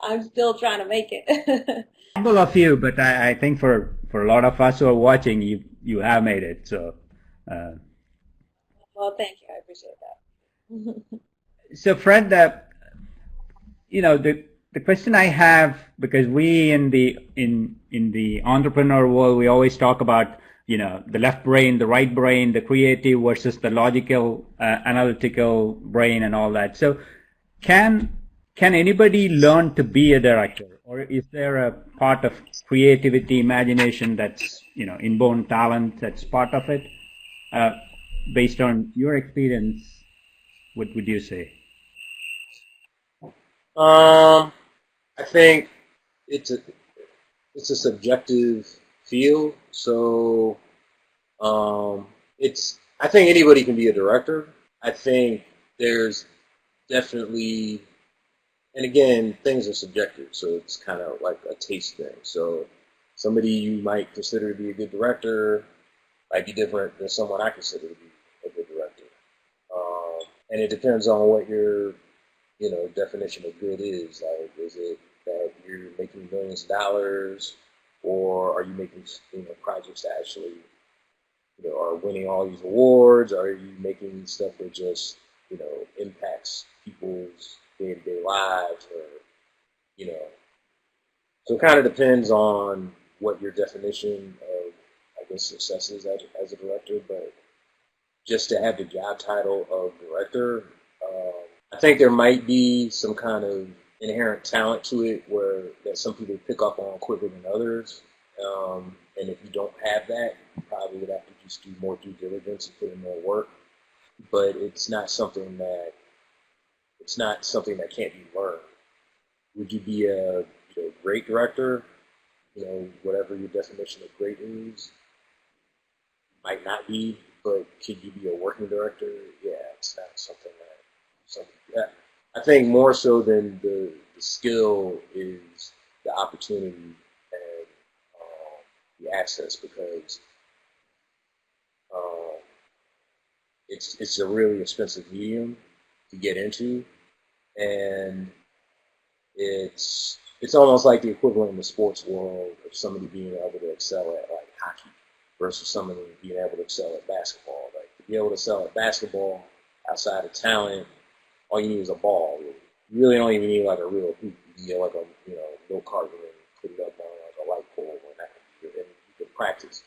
I'm still trying to make it. Humble of you, but I think for a lot of us who are watching, you have made it. So. Well, thank you. I appreciate that. So, Fred, the question I have, because we in the entrepreneur world, we always talk about the left brain, the right brain, the creative versus the logical, analytical brain and all that. So can can anybody learn to be a director, or is there a part of creativity, imagination that's inborn talent that's part of it? Based on your experience, what would you say? I think it's a subjective field, so I think anybody can be a director. I think there's definitely, and again, things are subjective, so it's kind of like a taste thing. So somebody you might consider to be a good director might be different than someone I consider to be a good director. And it depends on what your definition of good is. Like, is it that you're making millions of dollars, or are you making projects that actually are winning all these awards? Or are you making stuff that just impacts people's day-to-day lives, or so it kind of depends on what your definition of, I guess, success is as a director. But just to have the job title of director, I think there might be some kind of inherent talent to it that some people pick up on quicker than others. And if you don't have that, you probably would have to just do more due diligence and put in more work. But it's not something that can't be learned. Would you be a great director? Whatever your definition of great is, might not be. But could you be a working director? Yeah, it's not something that. I think more so than the skill is the opportunity and the access, because it's a really expensive medium to get into, and it's almost like the equivalent in the sports world of somebody being able to excel at like hockey versus somebody being able to excel at basketball. Like, to be able to excel at basketball outside of talent, all you need is a ball. Really. You really don't even need like a real hoop. You need like a milk carton and put it up on like a light pole, and you can practice.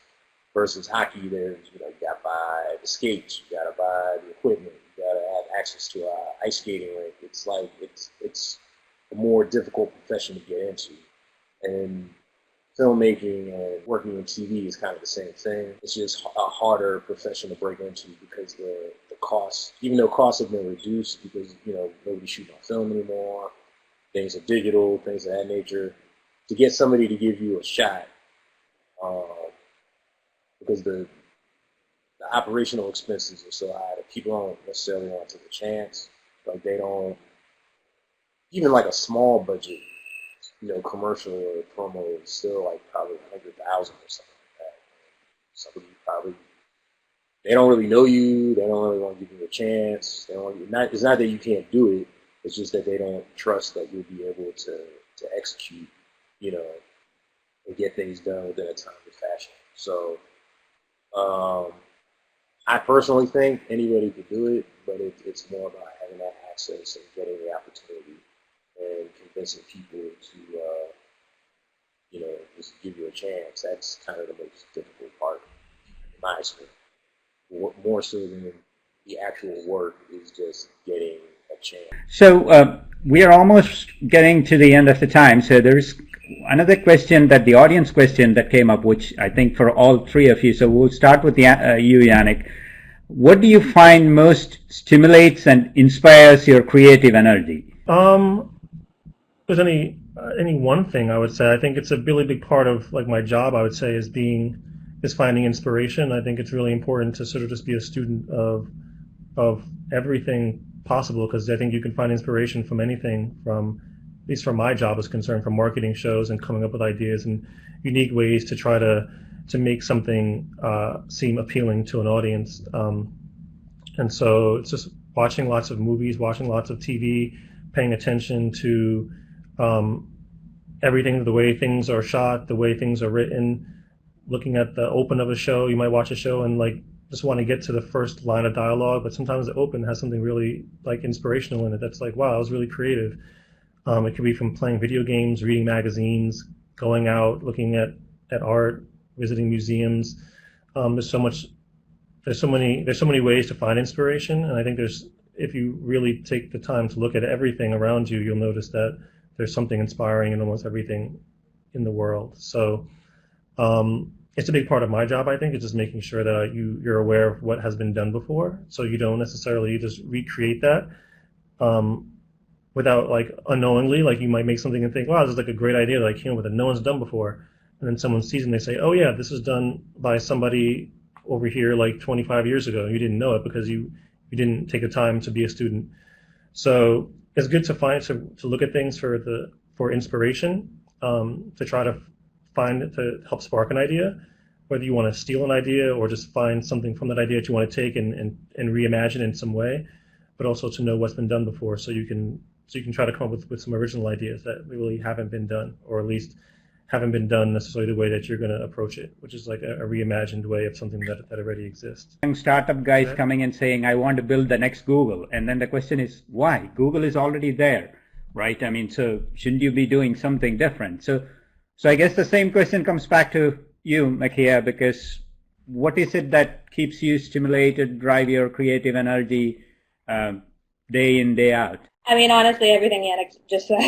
Versus hockey, there's you got to buy the skates, you got to buy the equipment, you got to have access to an ice skating rink. It's like it's a more difficult profession to get into, and filmmaking and working in TV is kind of the same thing. It's just a harder profession to break into because the costs, even though costs have been reduced because nobody's shooting on film anymore, things are digital, things of that nature. To get somebody to give you a shot, because the operational expenses are so high that people don't necessarily want to take a chance. Like, they don't, even like a small budget, commercial or promo is still like probably 100,000 or something like that. Somebody probably, they don't really know you. They don't really want to give you a chance. It's not that you can't do it. It's just that they don't trust that you'll be able to execute, and get things done within a timely fashion. So, I personally think anybody could do it, but it's more about having that access and getting the opportunity and convincing people to, just give you a chance. That's kind of the most difficult part, in my experience. More so than the actual work is just getting a chance. So we are almost getting to the end of the time. So there's another question, that the audience question that came up, which I think for all three of you. So we'll start with you, Yannick. What do you find most stimulates and inspires your creative energy? There's any one thing I would say. I think it's a really big part of like my job. I would say is finding inspiration. I think it's really important to sort of just be a student of everything possible, because I think you can find inspiration from anything, from, at least from my job is concerned, from marketing shows and coming up with ideas and unique ways to try to make something seem appealing to an audience. And so it's just watching lots of movies, watching lots of TV, paying attention to everything, the way things are shot, the way things are written, looking at the open of a show. You might watch a show and like just want to get to the first line of dialogue, but sometimes the open has something really like inspirational in it that's like, wow, that was really creative. It could be from playing video games, reading magazines, going out, looking at art, visiting museums. There's so many ways to find inspiration, and I think if you really take the time to look at everything around you, you'll notice that there's something inspiring in almost everything in the world. So it's a big part of my job, I think, is just making sure that you're aware of what has been done before, so you don't necessarily just recreate that without, like, unknowingly. Like, you might make something and think, wow, this is like a great idea that I came up with that no one's done before, and then someone sees it and they say, oh yeah, this was done by somebody over here like 25 years ago. You didn't know it because you didn't take the time to be a student. So it's good to look at things for inspiration, to try to help spark an idea, whether you want to steal an idea or just find something from that idea that you want to take and reimagine in some way, but also to know what's been done before, so you can try to come up with some original ideas that really haven't been done, or at least haven't been done necessarily the way that you're going to approach it, which is like a reimagined way of something that already exists. Startup guys coming and saying, I want to build the next Google. And then the question is, why? Google is already there, right? I mean, so shouldn't you be doing something different? So I guess the same question comes back to you, Makia, because what is it that keeps you stimulated, drive your creative energy day in, day out? I mean, honestly, everything Yannick just said.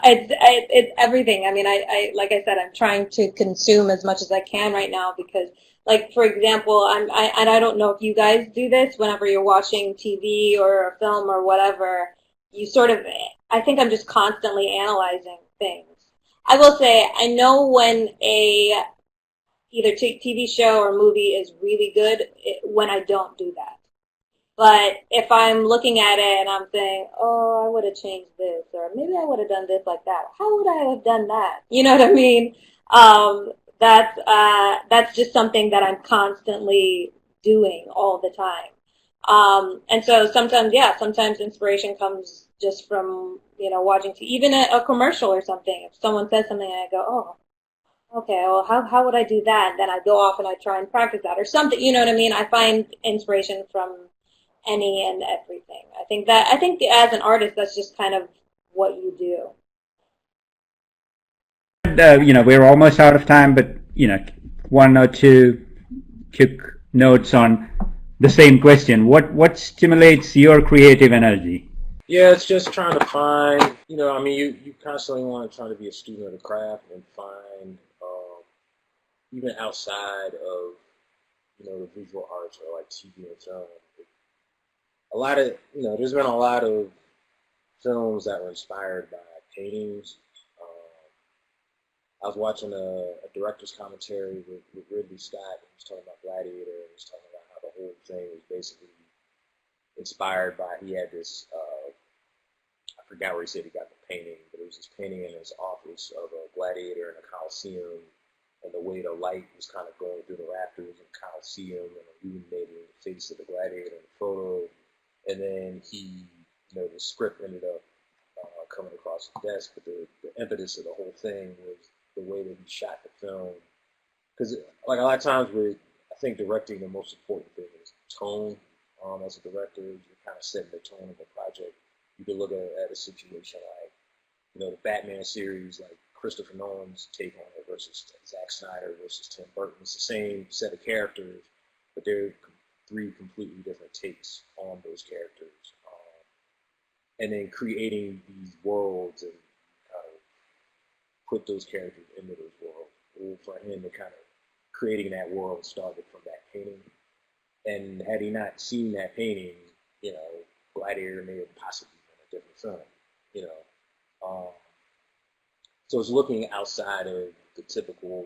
It's everything. I mean, I like I said, I'm trying to consume as much as I can right now because, like, for example, and I don't know if you guys do this whenever you're watching TV or a film or whatever, you sort of, I think I'm just constantly analyzing things. I will say, I know when either TV show or movie is really good when I don't do that. But if I'm looking at it and I'm saying, oh, I would have changed this, or maybe I would have done this like that. How would I have done that? You know what I mean? That's just something that I'm constantly doing all the time. And so sometimes inspiration comes just from, watching even a commercial or something. If someone says something and I go, oh, okay, well, how would I do that? And then I go off and I try and practice that or something. You know what I mean? I find inspiration from any and everything. I think as an artist, that's just kind of what you do. We're almost out of time, but one or two quick notes on the same question. What stimulates your creative energy? Yeah, it's just trying to find, you constantly want to try to be a student of the craft and find, even outside of, the visual arts or like TV and film, a lot of, there's been a lot of films that were inspired by paintings. I was watching a director's commentary with Ridley Scott. He was talking about Gladiator, and he was talking about how the whole thing was basically inspired by, he had this, I forgot where he said he got the painting, but it was this painting in his office of a gladiator in a Coliseum, and the way the light was kind of going through the rafters in the Coliseum and illuminating the face of the gladiator in the photo. And then the script ended up coming across the desk, but the impetus of the whole thing was the way that he shot the film. Because, like, a lot of times I think directing, the most important thing is tone. As a director, you're kind of setting the tone of the project. You can look at a situation like, the Batman series, like Christopher Nolan's take on it versus Zack Snyder versus Tim Burton. It's the same set of characters, but they're three completely different takes on those characters, and then creating these worlds and kind of put those characters into those worlds. Well, for him, to kind of creating that world started from that painting, and had he not seen that painting, Gladiator may have possibly been a different film, so it's looking outside of the typical,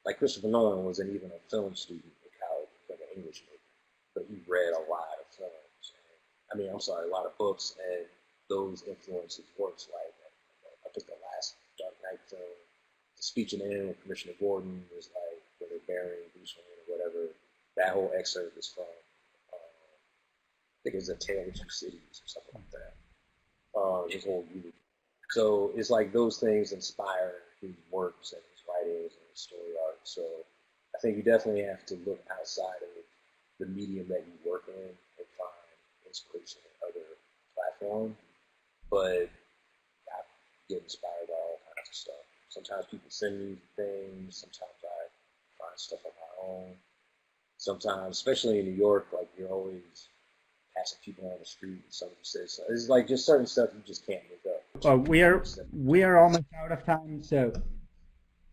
like Christopher Nolan wasn't even a film student in college, like an English major, but he read a lot of films. A lot of books, and those influenced his works. Like, I think the last Dark Knight film, the speech in the end with Commissioner Gordon was like, where they're burying Bruce Wayne or whatever. That whole excerpt is from, I think it was A Tale of Two Cities or something like that. His whole eulogy. So it's like those things inspire his works and his writings and his story art. So I think you definitely have to look outside of the medium that you work in and find inspiration in other platforms. But I get inspired by all kinds of stuff. Sometimes people send me things. Sometimes I find stuff on my own. sometimes, especially in New York, like you're always passing people on the street and somebody says something. It's like just certain stuff you just can't make up. Well, we are almost out of time, so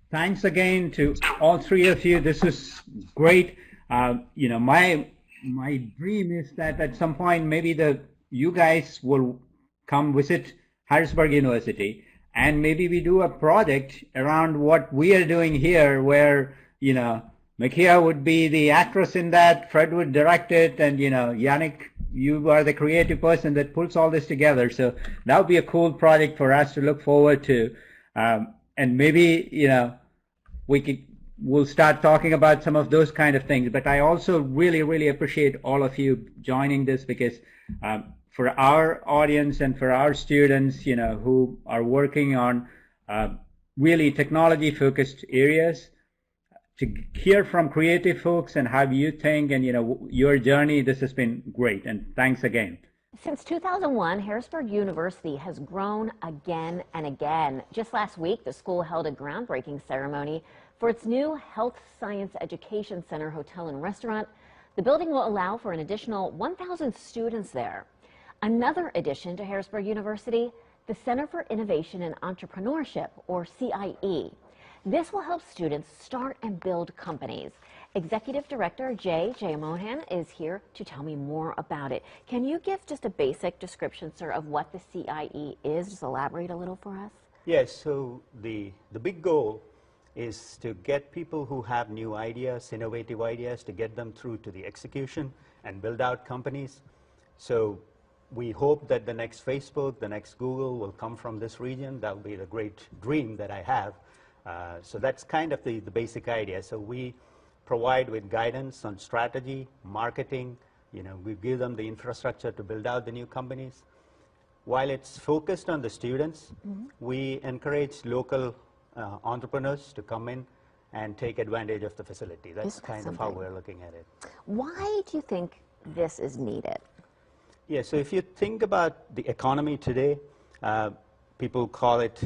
thanks again to all three of you. This is great. My dream is that at some point maybe you guys will come visit Harrisburg University, and maybe we do a project around what we are doing here, where Makia would be the actress in that, Fred would direct it, and Yannick, you are the creative person that pulls all this together. So that would be a cool project for us to look forward to, and maybe we'll start talking about some of those kind of things. But I also really appreciate all of you joining this, because for our audience and for our students, who are working on really technology-focused areas, to hear from creative folks and have you think and your journey, this has been great, and thanks again. Since 2001, Harrisburg University has grown again and again. Just last week, the school held a groundbreaking ceremony for its new Health Science Education Center hotel and restaurant. The building will allow for an additional 1,000 students there. Another addition to Harrisburg University, the Center for Innovation and Entrepreneurship, or CIE. This will help students start and build companies. Executive Director Jay Mohan is here to tell me more about it. Can you give just a basic description, sir, of what the CIE is? Just elaborate a little for us. Yes, so the big goal is to get people who have new ideas, innovative ideas, to get them through to the execution and build out companies. So we hope that the next Facebook, the next Google will come from this region. That will be the great dream that I have. So that's kind of the basic idea. So we provide with guidance on strategy, marketing. We give them the infrastructure to build out the new companies. While it's focused on the students, we encourage local entrepreneurs to come in and take advantage of the facility. That's kind of how we're looking at it. Why do you think this is needed? Yeah, so if you think about the economy today, people call it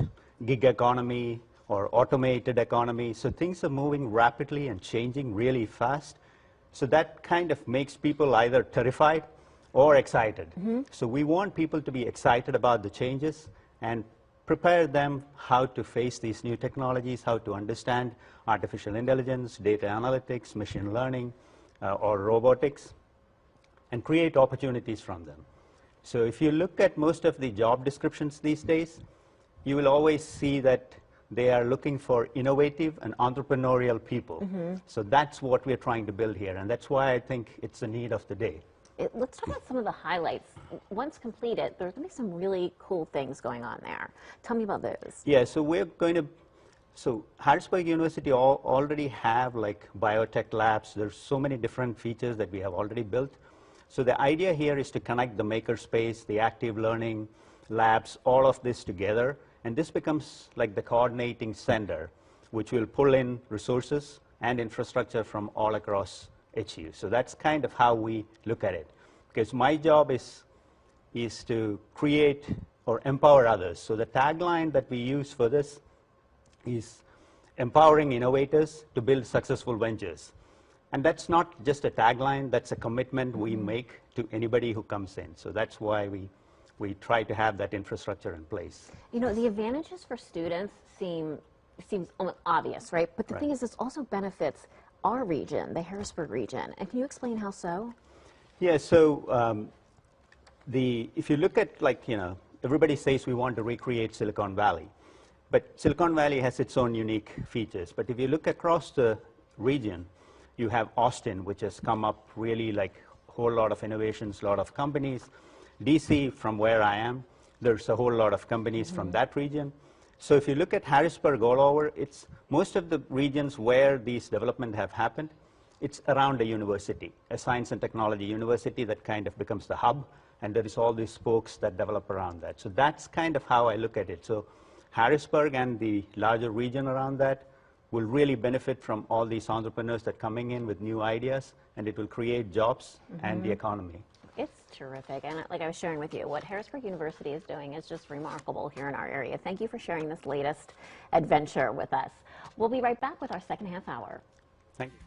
gig economy or automated economy. So things are moving rapidly and changing really fast. So that kind of makes people either terrified or excited. So we want people to be excited about the changes and prepare them how to face these new technologies, how to understand artificial intelligence, data analytics, machine learning, or robotics, and create opportunities from them. So if you look at most of the job descriptions these days, you will always see that they are looking for innovative and entrepreneurial people. So that's what we're trying to build here, and that's why I think it's the need of the day. Let's talk about some of the highlights. Once completed, there's going to be some really cool things going on there. Tell me about those. Yeah, so Harrisburg University already have like biotech labs. There's so many different features that we have already built. So the idea here is to connect the makerspace, the active learning labs, all of this together. And this becomes like the coordinating center, which will pull in resources and infrastructure from all across HU. So that's kind of how we look at it. Because my job is to create or empower others. So the tagline that we use for this is empowering innovators to build successful ventures. And that's not just a tagline, that's a commitment we make to anybody who comes in. So that's why we try to have that infrastructure in place. The advantages for students seems almost obvious, right? But the thing is, this also benefits our region, the Harrisburg region. And can you explain how so? Yeah, so if you look at everybody says we want to recreate Silicon Valley. But Silicon Valley has its own unique features. But if you look across the region, you have Austin, which has come up really like a whole lot of innovations, a lot of companies. DC, from where I am, there's a whole lot of companies from that region. So if you look at Harrisburg all over, it's most of the regions where these development have happened, it's around a university, a science and technology university that kind of becomes the hub, and there is all these spokes that develop around that. So that's kind of how I look at it. So Harrisburg and the larger region around that will really benefit from all these entrepreneurs that are coming in with new ideas, and it will create jobs and the economy. It's terrific. And like I was sharing with you, what Harrisburg University is doing is just remarkable here in our area. Thank you for sharing this latest adventure with us. We'll be right back with our second half hour. Thank you.